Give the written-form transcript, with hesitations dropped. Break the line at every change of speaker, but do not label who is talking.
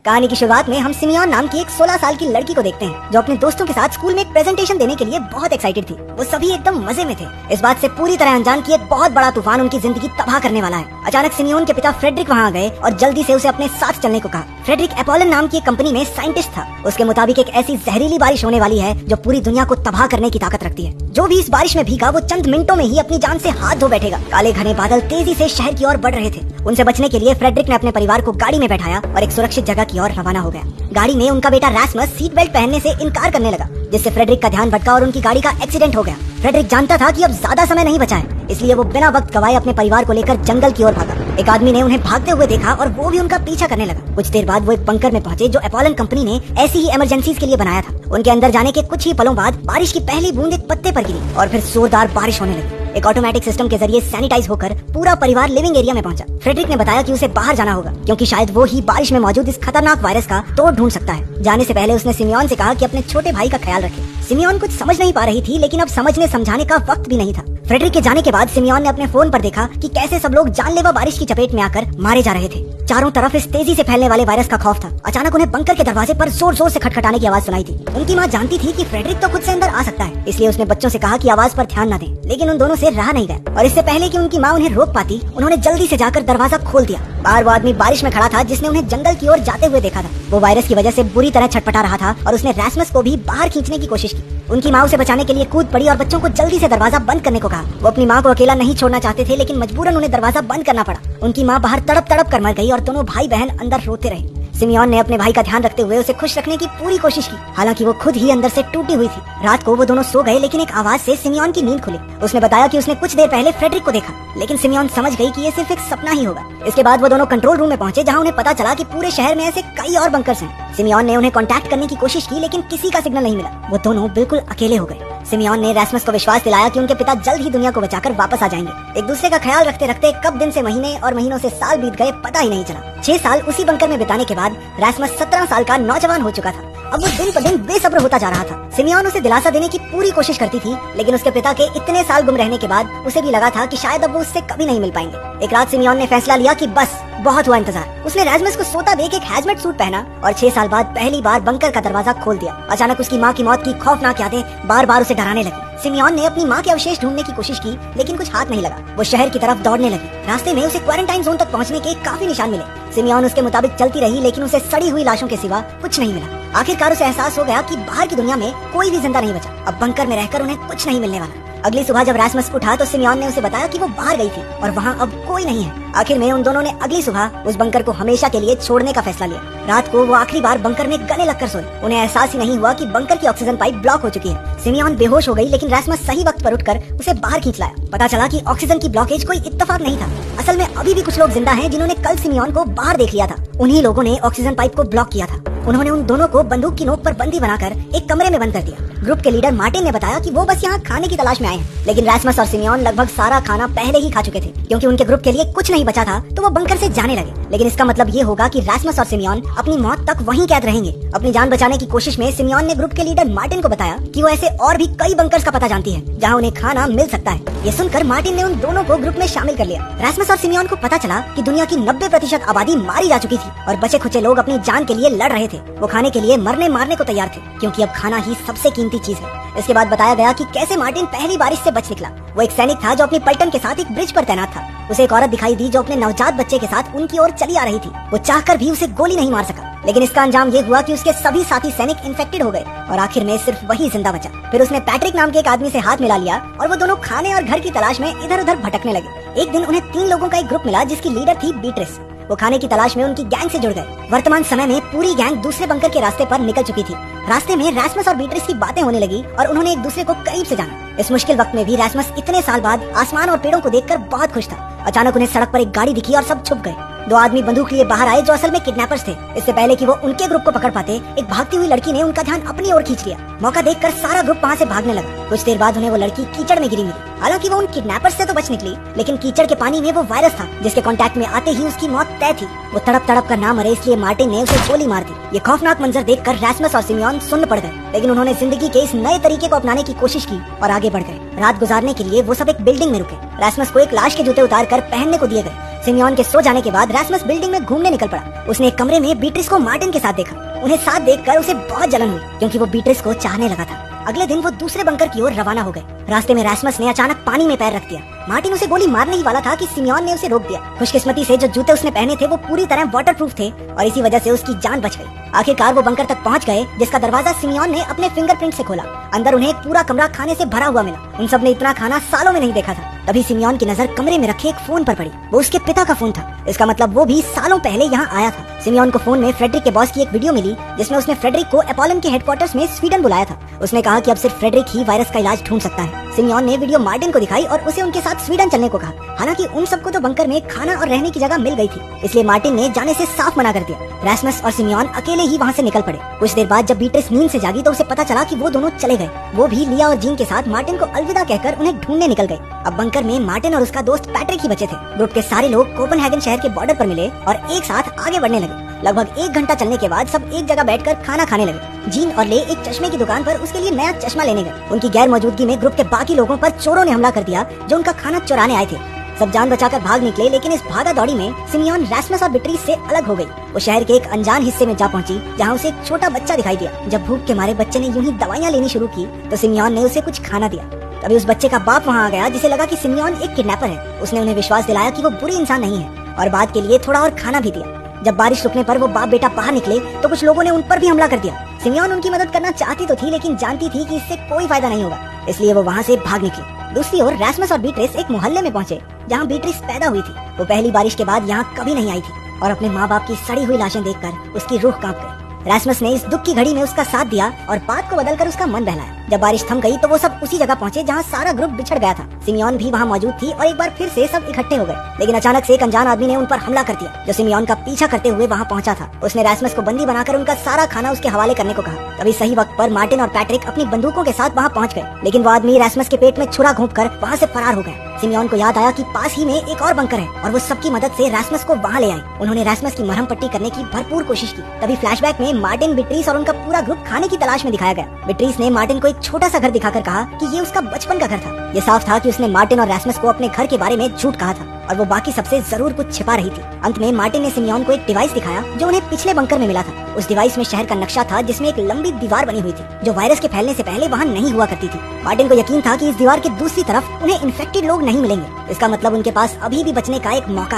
कहानी की शुरुआत में हम सिमियोन नाम की एक 16 साल की लड़की को देखते हैं जो अपने दोस्तों के साथ स्कूल में एक प्रेजेंटेशन देने के लिए बहुत एक्साइटेड थी। वो सभी एकदम मजे में थे, इस बात से पूरी तरह अनजान कि एक बहुत बड़ा तूफान उनकी जिंदगी तबाह करने वाला है। अचानक सिमियोन के पिता फ्रेडरिक वहाँ गए और जल्दी से उसे अपने साथ चलने को कहा। फ्रेडरिक एपोलन नाम की एक कंपनी में साइंटिस्ट था। उसके मुताबिक एक ऐसी जहरीली बारिश होने वाली है जो पूरी दुनिया को तबाह करने की ताकत रखती है। जो भी इस बारिश में भीगा वो चंद मिनटों में ही अपनी जान से हाथ धो बैठेगा। काले घने बादल तेजी से शहर की ओर बढ़ रहे थे। उनसे बचने के लिए फ्रेडरिक ने अपने परिवार को गाड़ी में बैठाया और एक सुरक्षित जगह की ओर रवाना हो गया। गाड़ी में उनका बेटा रैस्मस सीट बेल्ट पहनने से इनकार करने लगा, जिससे फ्रेडरिक का ध्यान भटका और उनकी गाड़ी का एक्सीडेंट हो गया। फ्रेडरिक जानता था कि अब ज्यादा समय नहीं बचा है, इसलिए वो बिना वक्त गवाए अपने परिवार को लेकर जंगल की ओर भागा। एक आदमी ने उन्हें भागते हुए देखा और वो भी उनका पीछा करने लगा। कुछ देर बाद वो एक बंकर में पहुंचे जो एपोलन कंपनी ने ऐसी ही इमरजेंसीज के लिए बनाया था। उनके अंदर जाने के कुछ ही पलों बाद बारिश की पहली बूंद एक पत्ते पर गिरी और फिर जोरदार बारिश होने लगी। एक ऑटोमेटिक सिस्टम के जरिए सैनिटाइज होकर पूरा परिवार लिविंग एरिया में पहुंचा। फ्रेडरिक ने बताया कि उसे बाहर जाना होगा क्योंकि शायद वो ही बारिश में मौजूद इस खतरनाक वायरस का तोड़ ढूंढ सकता है। जाने से पहले उसने सिमियोन से कहा कि अपने छोटे भाई का ख्याल रखे। सिमियोन कुछ समझ नहीं पा रही थी, लेकिन अब समझने समझाने का वक्त भी नहीं था। फ्रेडरिक के जाने के बाद सिमियोन ने अपने फोन पर देखा कि कैसे सब लोग जानलेवा बारिश की चपेट में आकर मारे जा रहे थे। चारों तरफ इस तेजी से फैलने वाले वायरस का खौफ था। अचानक उन्हें बंकर के दरवाजे पर जोर जोर से खटखटाने की आवाज सुनाई थी। उनकी माँ जानती थी कि फ्रेडरिक तो खुद से अंदर आ सकता है, इसलिए उसने बच्चों से कहा कि आवाज पर ध्यान न दें, लेकिन उन दोनों से रहा नहीं गया और इससे पहले कि उनकी माँ उन्हें रोक पाती, उन्होंने जल्दी से जाकर दरवाजा खोल दिया। बाहर वो आदमी बारिश में खड़ा था जिसने उन्हें जंगल की ओर जाते हुए देखा था। वो वायरस की वजह से बुरी तरह छटपटा रहा था और उसने रैस्मस को भी बाहर खींचने की कोशिश की। उनकी माँ उसे बचाने के लिए कूद पड़ी और बच्चों को जल्दी से दरवाजा बंद करने को कहा। वो अपनी माँ को अकेला नहीं छोड़ना चाहते थे, लेकिन मजबूरन उन्हें दरवाजा बंद करना पड़ा। उनकी माँ बाहर तड़प तड़प कर मर गई और दोनों भाई बहन अंदर रोते रहे। सिमियोन ने अपने भाई का ध्यान रखते हुए उसे खुश रखने की पूरी कोशिश की, हालांकि वो खुद ही अंदर से टूटी हुई थी। रात को वो दोनों सो गए, लेकिन एक आवाज से सिमियोन की नींद खुली। उसने बताया कि उसने कुछ देर पहले फ्रेडरिक को देखा, लेकिन सिमियोन समझ गई कि ये सिर्फ एक सपना ही होगा। इसके बाद वो दोनों कंट्रोल रूम में पहुंचे, जहां उन्हें पता चला कि पूरे शहर में ऐसे कई और बंकर्स हैं। सिमियोन ने उन्हें कांटेक्ट करने की कोशिश की, लेकिन किसी का सिग्नल नहीं मिला। वो दोनों बिल्कुल अकेले हो गए। सिमियोन ने रैस्मस को विश्वास दिलाया कि उनके पिता जल्द ही दुनिया को बचाकर वापस आ जाएंगे। एक दूसरे का ख्याल रखते रखते कब दिन से महीने और महीनों से साल बीत गए पता ही नहीं चला। 6 साल उसी बंकर में बिताने के बाद रैस्मस 17 साल का नौजवान हो चुका था। अब वो दिन पर दिन बेसब्र होता जा रहा था। सिमियोन उसे दिलासा देने की पूरी कोशिश करती थी, लेकिन उसके पिता के इतने साल गुम रहने के बाद उसे भी लगा था कि शायद अब वो उससे कभी नहीं मिल पाएंगे। एक रात सिमियोन ने फैसला लिया कि बस बहुत हुआ इंतजार। उसने रैस्मस को सोता देख एक हैजमेट सूट पहना और 6 साल बाद पहली बार बंकर का दरवाजा खोल दिया। अचानक उसकी माँ की मौत की खौफनाक यादें बार बार उसे डराने लगी। सिमियोन ने अपनी माँ के अवशेष ढूंढने की कोशिश की, लेकिन कुछ हाथ नहीं लगा। वो शहर की तरफ दौड़ने लगी। रास्ते में उसे क्वारंटाइन जोन तक पहुँचने के काफी निशान मिले। सिमियोन उसके मुताबिक चलती रही, लेकिन उसे सड़ी हुई लाशों के सिवा कुछ नहीं मिला। आखिरकार उसे एहसास हो गया कि बाहर की दुनिया में कोई भी जिंदा नहीं बचा। अब बंकर में रहकर उन्हें कुछ नहीं मिलने वाला। अगली सुबह जब रैस्मस उठा तो सिमियोन ने उसे बताया कि वो बाहर गई थी और वहाँ अब कोई नहीं है। आखिर में उन दोनों ने अगली सुबह उस बंकर को हमेशा के लिए छोड़ने का फैसला लिया। रात को वो आखिरी बार बंकर में गले लगकर सोई। उन्हें एहसास ही नहीं हुआ कि बंकर की ऑक्सीजन पाइप ब्लॉक हो चुकी है। सिमियोन बेहोश हो गई, लेकिन रैस्मस सही वक्त पर उठकर उसे बाहर खींच लाया। पता चला कि ऑक्सीजन की ब्लॉकेज कोई इत्तेफाक नहीं था। असल में अभी भी कुछ लोग जिंदा हैं जिन्होंने कल सिमियोन को बाहर देख लिया था। उन्हीं लोगों ने ऑक्सीजन पाइप को ब्लॉक किया था। उन्होंने उन दोनों को बंदूक की नोक पर बंदी बनाकर एक कमरे में बंद कर दिया। ग्रुप के लीडर मार्टिन ने बताया कि वो बस यहाँ खाने की तलाश में आए हैं, लेकिन रैस्मस और सिमियोन लगभग सारा खाना पहले ही खा चुके थे। क्योंकि उनके ग्रुप के लिए कुछ नहीं बचा था, तो वो बंकर से जाने लगे। लेकिन इसका मतलब ये होगा कि रैस्मस और सिमियोन अपनी मौत तक वहीं कैद रहेंगे। अपनी जान बचाने की कोशिश में सिमियोन ने ग्रुप के लीडर मार्टिन को बताया कि वो ऐसे और भी कई बंकर्स का पता जानती है जहाँ उन्हें खाना मिल सकता है। ये सुनकर मार्टिन ने उन दोनों को ग्रुप में शामिल कर लिया। रैस्मस और सिमियोन को पता चला कि दुनिया की 90% आबादी मारी जा चुकी थी और बचे खुचे लोग अपनी जान के लिए लड़ रहे थे। वो खाने के लिए मरने मारने को तैयार थे, क्योंकि अब खाना ही सबसे कीमती चीज है। इसके बाद बताया गया कि कैसे मार्टिन पहली बारिश से बच निकला। वो एक सैनिक था जो अपनी पलटन के साथ एक ब्रिज पर तैनात था। उसे एक औरत दिखाई दी जो अपने नवजात बच्चे के साथ उनकी ओर चली आ रही थी। वो चाहकर भी उसे गोली नहीं मार सका, लेकिन इसका अंजाम ये हुआ कि उसके सभी साथी सैनिक इन्फेक्टेड हो गए और आखिर में सिर्फ वही जिंदा बचा। फिर उसने पैट्रिक नाम के एक आदमी से हाथ मिला लिया और वो दोनों खाने और घर की तलाश में इधर उधर भटकने लगे। एक दिन उन्हें 3 लोगों का एक ग्रुप मिला जिसकी लीडर थी बीट्रिस। वो खाने की तलाश में उनकी गैंग से जुड़ गए। वर्तमान समय में पूरी गैंग दूसरे बंकर के रास्ते पर निकल चुकी थी। रास्ते में रैस्मस और बीट्रिस की बातें होने लगी और उन्होंने एक दूसरे को करीब से जाना। इस मुश्किल वक्त में भी रैस्मस इतने साल बाद आसमान और पेड़ों को देखकर बहुत खुश था। अचानक उन्हें सड़क पर एक गाड़ी दिखी और सब छुप गए। 2 आदमी बंदूक लिए बाहर आए जो असल में किडनैपर्स थे। इससे पहले कि वो उनके ग्रुप को पकड़ पाते, एक भागती हुई लड़की ने उनका ध्यान अपनी ओर खींच लिया। मौका देखकर सारा ग्रुप वहाँ से भागने लगा। कुछ देर बाद उन्हें वो लड़की कीचड़ में गिरी मिली। हालांकि वो उन किडनैपर्स से तो बच निकली, लेकिन कीचड़ के पानी में वो वायरस था जिसके कांटेक्ट में आते ही उसकी मौत तय थी। वो तड़प तड़प कर ना मरे, इसलिए मार्टिन ने उसे गोली मार दी। ये खौफनाक मंजर देखकर रैस्मस और सिमियोन सुन्न पड़ गए, लेकिन उन्होंने जिंदगी के इस नए तरीके को अपनाने की कोशिश की और आगे बढ़ गए। रात गुजारने के लिए वो सब एक बिल्डिंग में रुके। रैस्मस को एक लाश के जूते उतार कर पहनने को दिए गए। सिमियोन के सो जाने के बाद रैस्मस बिल्डिंग में घूमने निकल पड़ा। उसने एक कमरे में बीट्रिस को मार्टिन के साथ देखा। उन्हें साथ देखकर उसे बहुत जलन हुई क्योंकि वो बीट्रिस को चाहने लगा था। अगले दिन वो दूसरे बंकर की ओर रवाना हो गए। रास्ते में रैस्मस ने अचानक पानी में पैर रख दिया। मार्टिन उसे गोली मारने ही वाला था कि सिमियोन ने उसे रोक दिया। खुशकिस्मती से जो जूते उसने पहने थे वो पूरी तरह वाटरप्रूफ थे और इसी वजह से उसकी जान बच गई। आखिरकार वो बंकर तक पहुंच गए जिसका दरवाजा सिमियोन ने अपने फिंगरप्रिंट से खोला। अंदर उन्हें एक पूरा कमरा खाने से भरा हुआ मिला। उन सब ने इतना खाना सालों में नहीं देखा था। तभी सिमियोन की नजर कमरे में रखे एक फोन पर पड़ी। वो उसके पिता का फोन था। इसका मतलब वो भी सालों पहले यहाँ आया था। सिमियोन को फोन में फ्रेडरिक के बॉस की एक वीडियो मिली जिसमें उसने फ्रेडरिक को एपोलन के हेडक्वार्टर्स में स्वीडन बुलाया था। उसने कहा कि अब सिर्फ फ्रेडरिक ही वायरस का इलाज ढूंढ सकता है। सिमियोन ने वीडियो मार्टिन को दिखाई और उसे उनके साथ स्वीडन चलने को कहा। हालांकि उन सबको तो बंकर में खाना और रहने की जगह मिल गई थी, इसलिए मार्टिन ने जाने से साफ मना कर दिया। रैस्मस और सिमियोन अकेले ही वहाँ से निकल पड़े। कुछ देर बाद जब बीट्रिस नींद से जागी तो उसे पता चला कि वो दोनों चले गए। वो भी लिया और जीन के साथ मार्टिन को अलविदा कहकर उन्हें ढूंढने निकल गए। अब बंकर में मार्टिन और उसका दोस्त पैट्रिक ही बचे थे। ग्रुप के सारे लोग कोपेनहेगन शहर के बॉर्डर पर मिले और एक साथ आगे बढ़ने लगे। लगभग 1 घंटा चलने के बाद सब एक जगह बैठकर खाना खाने लगे। जीन और ले एक चश्मे की दुकान पर उसके लिए नया चश्मा लेने गए। उनकी गैर मौजूदगी में ग्रुप के बाकी लोगों पर चोरों ने हमला कर दिया जो उनका खाना चुराने आए थे। सब जान बचाकर भाग निकले, लेकिन इस भागा दौड़ी में सिमियोन रैस्मस और बीट्रिस से अलग हो गई। वो शहर के एक अनजान हिस्से में जा पहुंची जहां उसे एक छोटा बच्चा दिखाई दिया। जब भूख के मारे बच्चे ने यूं ही दवाइयां लेनी शुरू की तो सिमियोन ने उसे कुछ खाना दिया। तभी उस बच्चे का बाप वहां आ गया जिसे लगा कि सिमियोन एक किडनैपर है। उसने उन्हें विश्वास दिलाया कि वो बुरे इंसान नहीं है और बाद के लिए थोड़ा और खाना भी दिया। जब बारिश रुकने पर वो बाप बेटा बाहर निकले तो कुछ लोगों ने उन पर भी हमला कर दिया। सिमियोन उनकी मदद करना चाहती तो थी, लेकिन जानती थी कि इससे कोई फायदा नहीं होगा, इसलिए वो वहाँ से भाग निकली। दूसरी ओर रैस्मस और बीट्रिस एक मोहल्ले में पहुंचे जहाँ बीट्रिस पैदा हुई थी। वो पहली बारिश के बाद यहाँ कभी नहीं आई थी और अपने माँ बाप की सड़ी हुई लाशें देखकर उसकी रूह कांप गई। रैस्मस ने इस दुख की घड़ी में उसका साथ दिया और बात को बदलकर उसका मन बहलाया। जब बारिश थम गई तो वो सब उसी जगह पहुंचे जहाँ सारा ग्रुप बिछड़ गया था। सिमियोन भी वहाँ मौजूद थी और एक बार फिर से सब इकट्ठे हो गए, लेकिन अचानक से एक अनजान आदमी ने उन पर हमला कर दिया जो सिमियोन का पीछा करते हुए वहाँ पहुंचा था। उसने रैस्मस को बंदी बनाकर उनका सारा खाना उसके हवाले करने को कहा। तभी सही वक्त पर मार्टिन और पैट्रिक अपनी बंदूकों के साथ वहाँ पहुँच गए, लेकिन वो आदमी रैस्मस के पेट में छुरा घोंपकर वहाँ से फरार हो गया। सिमियोन को याद आया कि पास ही में एक और बंकर है और वो सबकी मदद से रैस्मस को वहाँ ले आए। उन्होंने रैस्मस की मरहम पट्टी करने की भरपूर कोशिश की। तभी फ्लैशबैक में मार्टिन, बीट्रिस और उनका पूरा ग्रुप खाने की तलाश में दिखाया गया। बीट्रिस ने मार्टिन को एक छोटा सा घर दिखाकर कहा कि ये उसका बचपन का घर था। ये साफ था कि उसने मार्टिन और रैस्मस को अपने घर के बारे में झूठ कहा था और वो बाकी सबसे जरूर कुछ छिपा रही थी। अंत में मार्टिन ने सिमियोन को एक डिवाइस दिखाया जो उन्हें पिछले बंकर में मिला था। उस डिवाइस में शहर का नक्शा था जिसमें एक लंबी दीवार बनी हुई थी जो वायरस के फैलने से पहले वहाँ नहीं हुआ करती थी। मार्टिन को यकीन था कि इस दीवार के दूसरी तरफ उन्हें इन्फेक्टेड लोग नहीं मिलेंगे। इसका मतलब उनके पास अभी भी बचने का एक मौका है।